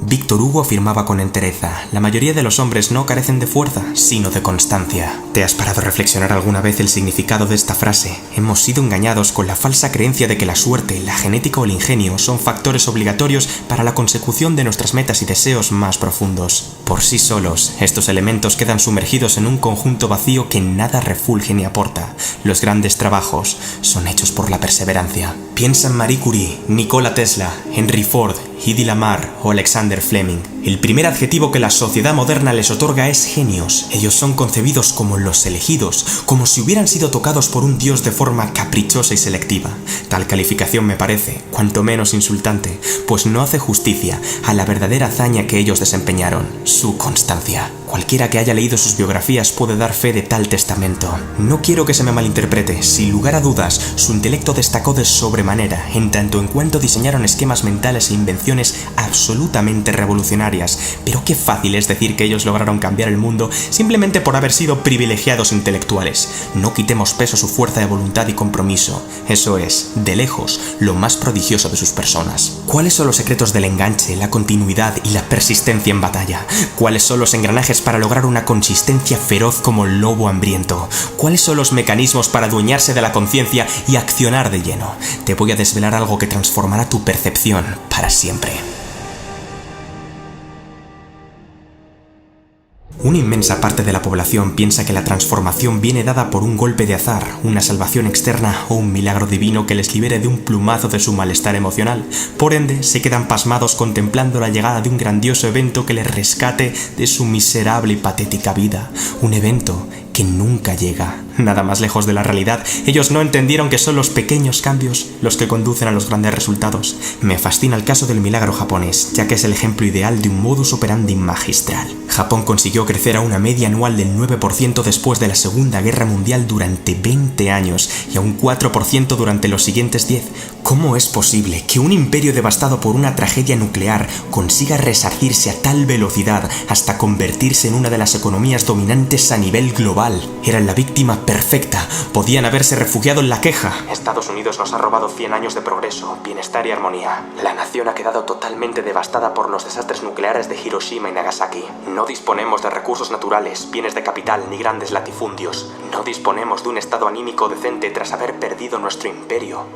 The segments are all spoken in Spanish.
Víctor Hugo afirmaba con entereza: la mayoría de los hombres no carecen de fuerza, sino de constancia. ¿Te has parado a reflexionar alguna vez el significado de esta frase? Hemos sido engañados con la falsa creencia de que la suerte, la genética o el ingenio son factores obligatorios para la consecución de nuestras metas y deseos más profundos. Por sí solos, estos elementos quedan sumergidos en un conjunto vacío que nada refulge ni aporta. Los grandes trabajos son hechos por la perseverancia. Piensa en Marie Curie, Nikola Tesla, Henry Ford, Hedy Lamarr o Alexander Fleming. El primer adjetivo que la sociedad moderna les otorga es genios. Ellos son concebidos como los elegidos, como si hubieran sido tocados por un dios de forma caprichosa y selectiva. Tal calificación me parece, cuanto menos insultante, pues no hace justicia a la verdadera hazaña que ellos desempeñaron: su constancia. Cualquiera que haya leído sus biografías puede dar fe de tal testamento. No quiero que se me malinterprete, sin lugar a dudas, su intelecto destacó de sobremanera, en tanto en cuanto diseñaron esquemas mentales e invenciones absolutamente revolucionarias, pero qué fácil es decir que ellos lograron cambiar el mundo simplemente por haber sido privilegiados intelectuales. No quitemos peso a su fuerza de voluntad y compromiso. Eso es, de lejos, lo más prodigioso de sus personas. ¿Cuáles son los secretos del enganche, la continuidad y la persistencia en batalla? ¿Cuáles son los engranajes para lograr una consistencia feroz como el lobo hambriento? ¿Cuáles son los mecanismos para adueñarse de la conciencia y accionar de lleno? Te voy a desvelar algo que transformará tu percepción para siempre. Una inmensa parte de la población piensa que la transformación viene dada por un golpe de azar, una salvación externa o un milagro divino que les libere de un plumazo de su malestar emocional. Por ende, se quedan pasmados contemplando la llegada de un grandioso evento que les rescate de su miserable y patética vida. Un evento que nunca llega. Nada más lejos de la realidad, ellos no entendieron que son los pequeños cambios los que conducen a los grandes resultados. Me fascina el caso del milagro japonés, ya que es el ejemplo ideal de un modus operandi magistral. Japón consiguió crecer a una media anual del 9% después de la Segunda Guerra Mundial durante 20 años y a un 4% durante los siguientes 10. ¿Cómo es posible que un imperio devastado por una tragedia nuclear consiga resarcirse a tal velocidad hasta convertirse en una de las economías dominantes a nivel global? Eran la víctima perfecta, podían haberse refugiado en la queja. Estados Unidos nos ha robado 100 años de progreso, bienestar y armonía. La nación ha quedado totalmente devastada por los desastres nucleares de Hiroshima y Nagasaki. No disponemos de recursos naturales, bienes de capital ni grandes latifundios. No disponemos de un estado anímico decente tras haber perdido nuestro imperio.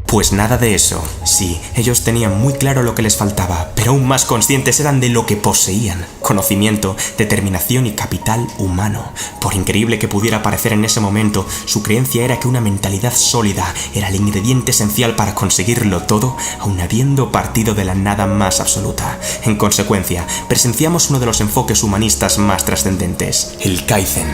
Pues nada de eso. Sí, ellos tenían muy claro lo que les faltaba, pero aún más conscientes eran de lo que poseían: conocimiento, determinación y capital humano. Por increíble que pudiera parecer en ese momento, su creencia era que una mentalidad sólida era el ingrediente esencial para conseguirlo todo, aun habiendo partido de la nada más absoluta. En consecuencia, presenciamos uno de los enfoques humanistas más trascendentes: el Kaizen.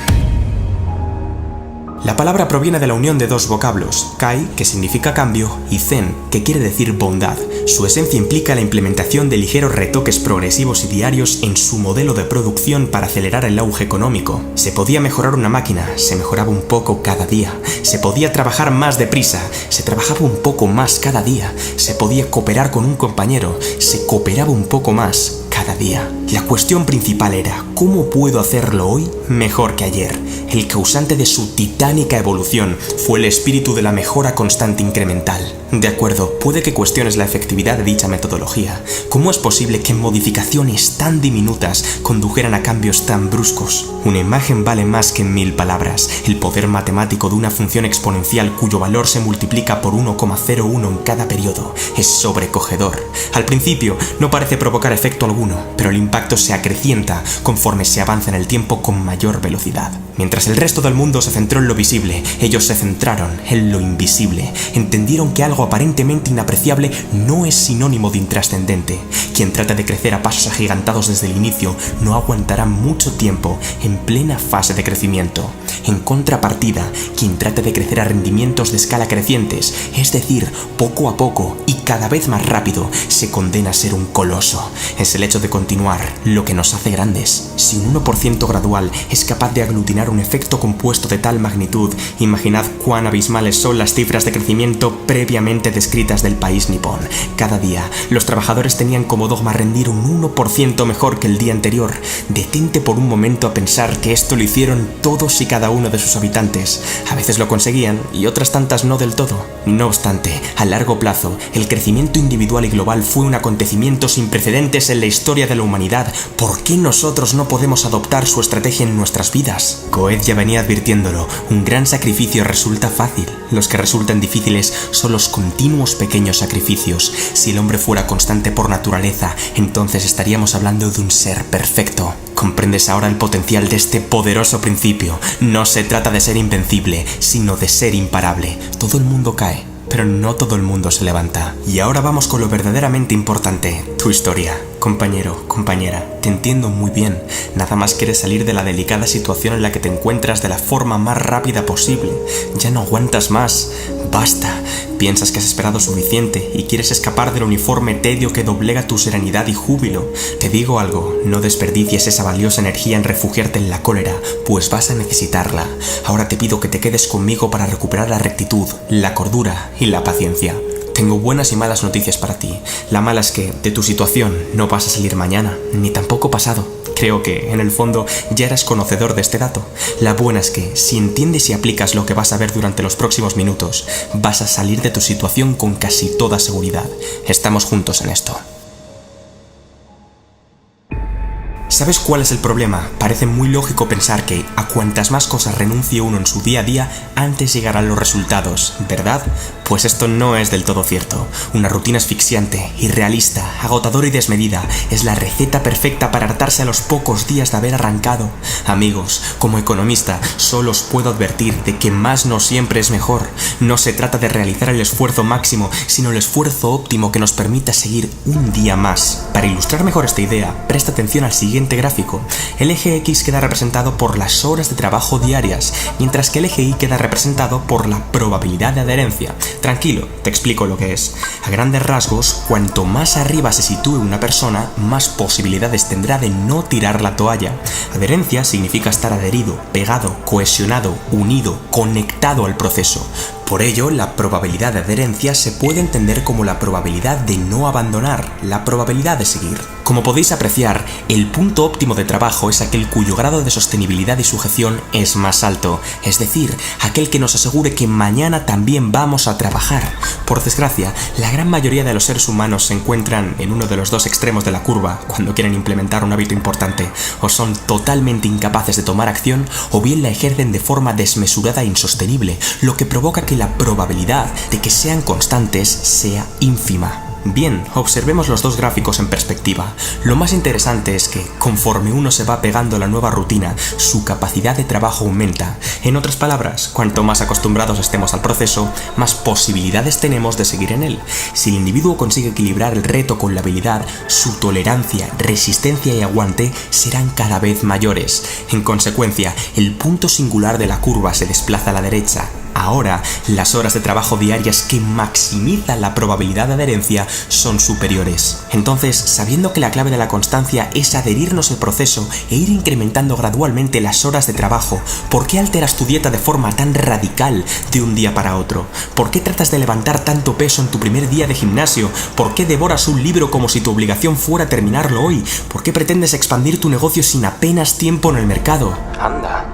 La palabra proviene de la unión de dos vocablos: kai, que significa cambio, y zen, que quiere decir bondad. Su esencia implica la implementación de ligeros retoques progresivos y diarios en su modelo de producción para acelerar el auge económico. Se podía mejorar una máquina, se mejoraba un poco cada día. Se podía trabajar más deprisa, se trabajaba un poco más cada día. Se podía cooperar con un compañero, se cooperaba un poco más cada día. La cuestión principal era: ¿cómo puedo hacerlo hoy mejor que ayer? El causante de su titánica evolución fue el espíritu de la mejora constante incremental. De acuerdo, puede que cuestiones la efectividad de dicha metodología. ¿Cómo es posible que modificaciones tan diminutas condujeran a cambios tan bruscos? Una imagen vale más que 1000 palabras. El poder matemático de una función exponencial cuyo valor se multiplica por 1,01 en cada periodo es sobrecogedor. Al principio no parece provocar efecto alguno, pero el impacto se acrecienta conforme se avanza en el tiempo con mayor velocidad. Mientras el resto del mundo se centró en lo visible, ellos se centraron en lo invisible. Entendieron que algo aparentemente inapreciable no es sinónimo de intrascendente. Quien trata de crecer a pasos agigantados desde el inicio no aguantará mucho tiempo en plena fase de crecimiento. En contrapartida, quien trata de crecer a rendimientos de escala crecientes, es decir, poco a poco y cada vez más rápido, se condena a ser un coloso. Es el hecho de continuar lo que nos hace grandes. Si un 1% gradual es capaz de aglutinar un efecto compuesto de tal magnitud, imaginad cuán abismales son las cifras de crecimiento previamente descritas del país nipón. Cada día, los trabajadores tenían como dogma rendir un 1% mejor que el día anterior. Detente por un momento a pensar que esto lo hicieron todos y cada uno de sus habitantes. A veces lo conseguían y otras tantas no del todo. No obstante, a largo plazo, el crecimiento individual y global fue un acontecimiento sin precedentes en la historia de la humanidad. ¿Por qué nosotros no podemos adoptar su estrategia en nuestras vidas? Goethe ya venía advirtiéndolo, un gran sacrificio resulta fácil. Los que resultan difíciles son los continuos pequeños sacrificios. Si el hombre fuera constante por naturaleza, entonces estaríamos hablando de un ser perfecto. ¿Comprendes ahora el potencial de este poderoso principio? No se trata de ser invencible, sino de ser imparable. Todo el mundo cae, pero no todo el mundo se levanta. Y ahora vamos con lo verdaderamente importante, tu historia. Compañero, compañera, te entiendo muy bien. Nada más quieres salir de la delicada situación en la que te encuentras de la forma más rápida posible. Ya no aguantas más. Basta. Piensas que has esperado suficiente y quieres escapar del uniforme tedio que doblega tu serenidad y júbilo. Te digo algo, no desperdicies esa valiosa energía en refugiarte en la cólera, pues vas a necesitarla. Ahora te pido que te quedes conmigo para recuperar la rectitud, la cordura y la paciencia. Tengo buenas y malas noticias para ti. La mala es que de tu situación no vas a salir mañana, ni tampoco pasado. Creo que, en el fondo, ya eres conocedor de este dato. La buena es que, si entiendes y aplicas lo que vas a ver durante los próximos minutos, vas a salir de tu situación con casi toda seguridad. Estamos juntos en esto. ¿Sabes cuál es el problema? Parece muy lógico pensar que a cuantas más cosas renuncie uno en su día a día, antes llegarán los resultados, ¿verdad? Pues esto no es del todo cierto. Una rutina asfixiante, irrealista, agotadora y desmedida es la receta perfecta para hartarse a los pocos días de haber arrancado. Amigos, como economista, solo os puedo advertir de que más no siempre es mejor. No se trata de realizar el esfuerzo máximo, sino el esfuerzo óptimo que nos permita seguir un día más. Para ilustrar mejor esta idea, presta atención al siguiente gráfico. El eje X queda representado por las horas de trabajo diarias, mientras que el eje Y queda representado por la probabilidad de adherencia. Tranquilo, te explico lo que es. A grandes rasgos, cuanto más arriba se sitúe una persona, más posibilidades tendrá de no tirar la toalla. Adherencia significa estar adherido, pegado, cohesionado, unido, conectado al proceso. Por ello, la probabilidad de adherencia se puede entender como la probabilidad de no abandonar, la probabilidad de seguir. Como podéis apreciar, el punto óptimo de trabajo es aquel cuyo grado de sostenibilidad y sujeción es más alto, es decir, aquel que nos asegure que mañana también vamos a trabajar. Por desgracia, la gran mayoría de los seres humanos se encuentran en uno de los dos extremos de la curva cuando quieren implementar un hábito importante, o son totalmente incapaces de tomar acción o bien la ejercen de forma desmesurada e insostenible, lo que provoca que la probabilidad de que sean constantes sea ínfima. Bien, observemos los dos gráficos en perspectiva. Lo más interesante es que, conforme uno se va pegando a la nueva rutina, su capacidad de trabajo aumenta. En otras palabras, cuanto más acostumbrados estemos al proceso, más posibilidades tenemos de seguir en él. Si el individuo consigue equilibrar el reto con la habilidad, su tolerancia, resistencia y aguante serán cada vez mayores. En consecuencia, el punto singular de la curva se desplaza a la derecha. Ahora, las horas de trabajo diarias que maximizan la probabilidad de adherencia son superiores. Entonces, sabiendo que la clave de la constancia es adherirnos al proceso e ir incrementando gradualmente las horas de trabajo, ¿por qué alteras tu dieta de forma tan radical de un día para otro? ¿Por qué tratas de levantar tanto peso en tu primer día de gimnasio? ¿Por qué devoras un libro como si tu obligación fuera terminarlo hoy? ¿Por qué pretendes expandir tu negocio sin apenas tiempo en el mercado? Anda.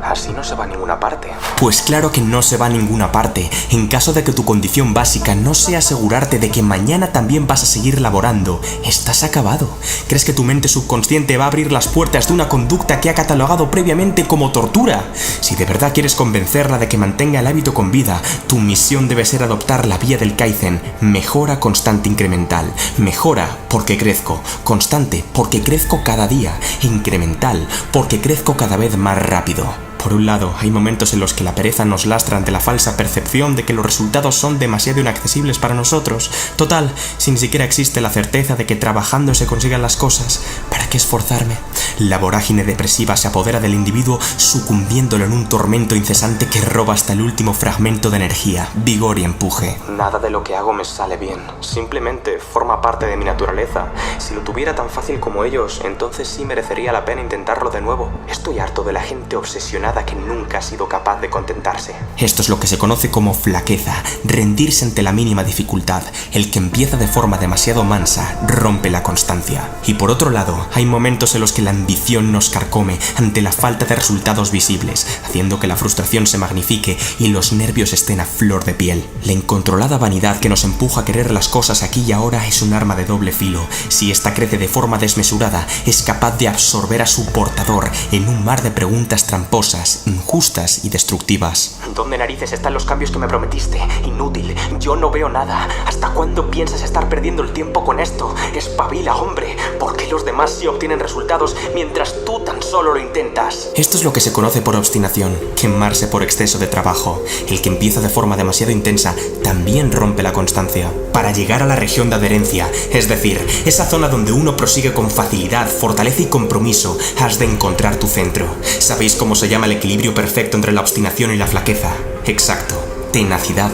Así no se va a ninguna parte. Pues claro que no se va a ninguna parte. En caso de que tu condición básica no sea asegurarte de que mañana también vas a seguir laborando, estás acabado. ¿Crees que tu mente subconsciente va a abrir las puertas de una conducta que ha catalogado previamente como tortura? Si de verdad quieres convencerla de que mantenga el hábito con vida, tu misión debe ser adoptar la vía del Kaizen. Mejora constante incremental. Mejora porque crezco. Constante porque crezco cada día. Incremental porque crezco cada vez más rápido. Por un lado, hay momentos en los que la pereza nos lastra ante la falsa percepción de que los resultados son demasiado inaccesibles para nosotros. Total, si ni siquiera existe la certeza de que trabajando se consigan las cosas, ¿para qué esforzarme? La vorágine depresiva se apodera del individuo, sucumbiéndolo en un tormento incesante que roba hasta el último fragmento de energía, vigor y empuje. Nada de lo que hago me sale bien. Simplemente forma parte de mi naturaleza. Si lo tuviera tan fácil como ellos, entonces sí merecería la pena intentarlo de nuevo. Estoy harto de la gente obsesionada nada que nunca ha sido capaz de contentarse. Esto es lo que se conoce como flaqueza, rendirse ante la mínima dificultad. El que empieza de forma demasiado mansa rompe la constancia. Y por otro lado, hay momentos en los que la ambición nos carcome ante la falta de resultados visibles, haciendo que la frustración se magnifique y los nervios estén a flor de piel. La incontrolada vanidad que nos empuja a querer las cosas aquí y ahora es un arma de doble filo. Si esta crece de forma desmesurada, es capaz de absorber a su portador en un mar de preguntas tramposas, injustas y destructivas. ¿Dónde narices están los cambios que me prometiste? Inútil, yo no veo nada. ¿Hasta cuándo piensas estar perdiendo el tiempo con esto? Espabila, hombre. ¿Por qué los demás sí obtienen resultados mientras tú tan solo lo intentas? Esto es lo que se conoce por obstinación, quemarse por exceso de trabajo. El que empieza de forma demasiado intensa también rompe la constancia. Para llegar a la región de adherencia, es decir, esa zona donde uno prosigue con facilidad, fortaleza y compromiso, has de encontrar tu centro. ¿Sabéis cómo se llama el equilibrio perfecto entre la obstinación y la flaqueza? Exacto, tenacidad.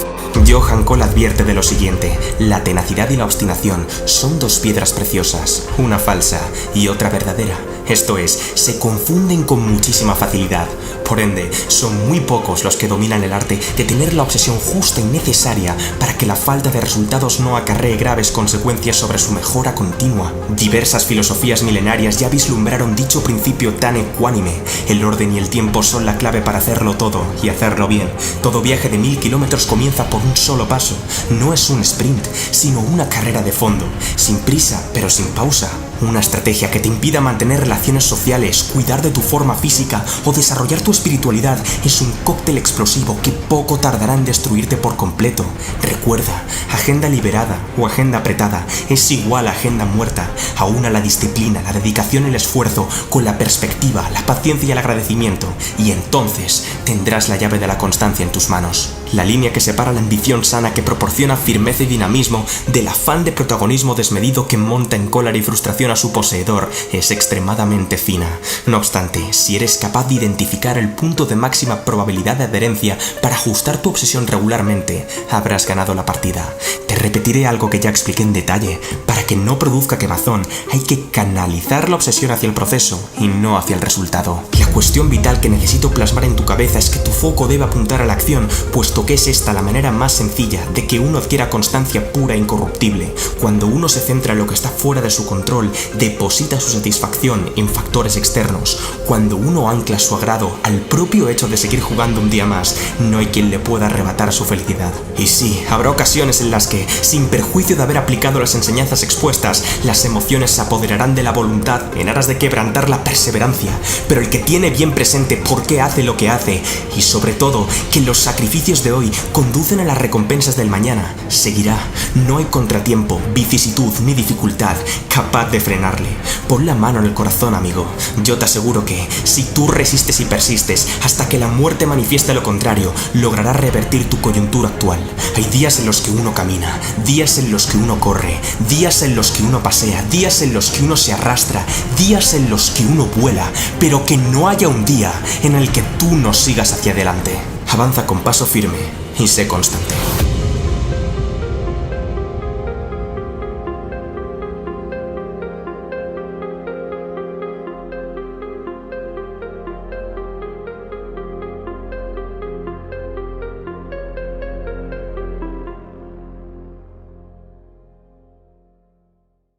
Johann Cole advierte de lo siguiente: la tenacidad y la obstinación son dos piedras preciosas, una falsa y otra verdadera. Esto es, se confunden con muchísima facilidad. Por ende, son muy pocos los que dominan el arte de tener la obsesión justa y necesaria para que la falta de resultados no acarree graves consecuencias sobre su mejora continua. Diversas filosofías milenarias ya vislumbraron dicho principio tan ecuánime. El orden y el tiempo son la clave para hacerlo todo y hacerlo bien. Todo viaje de 1000 kilómetros comienza por un solo paso. No es un sprint, sino una carrera de fondo, sin prisa pero sin pausa. Una estrategia que te impida mantener relaciones sociales, cuidar de tu forma física o desarrollar tu espiritualidad es un cóctel explosivo que poco tardará en destruirte por completo. Recuerda, agenda liberada o agenda apretada es igual a agenda muerta. Aúna la disciplina, la dedicación y el esfuerzo con la perspectiva, la paciencia y el agradecimiento, y entonces tendrás la llave de la constancia en tus manos. La línea que separa la ambición sana que proporciona firmeza y dinamismo del afán de protagonismo desmedido que monta en cólera y frustración a su poseedor es extremadamente fina. No obstante, si eres capaz de identificar el punto de máxima probabilidad de adherencia para ajustar tu obsesión regularmente, habrás ganado la partida. Te repetiré algo que ya expliqué en detalle. Para que no produzca quemazón, hay que canalizar la obsesión hacia el proceso y no hacia el resultado. La cuestión vital que necesito plasmar en tu cabeza es que tu foco debe apuntar a la acción, puesto que es esta la manera más sencilla de que uno adquiera constancia pura e incorruptible. Cuando uno se centra en lo que está fuera de su control, deposita su satisfacción en factores externos. Cuando uno ancla su agrado al propio hecho de seguir jugando un día más, no hay quien le pueda arrebatar su felicidad. Y sí, habrá ocasiones en las que, sin perjuicio de haber aplicado las enseñanzas expuestas, las emociones se apoderarán de la voluntad en aras de quebrantar la perseverancia. Pero el que tiene bien presente por qué hace lo que hace, y sobre todo que los sacrificios de hoy conducen a las recompensas del mañana, seguirá. No hay contratiempo, vicisitud ni dificultad capaz de frenarle. Pon la mano en el corazón, amigo. Yo te aseguro que, si tú resistes y persistes hasta que la muerte manifieste lo contrario, lograrás revertir tu coyuntura actual. Hay días en los que uno camina, días en los que uno corre, días en los que uno pasea, días en los que uno se arrastra, días en los que uno vuela, pero que no haya un día en el que tú no sigas hacia adelante. Avanza con paso firme y sé constante.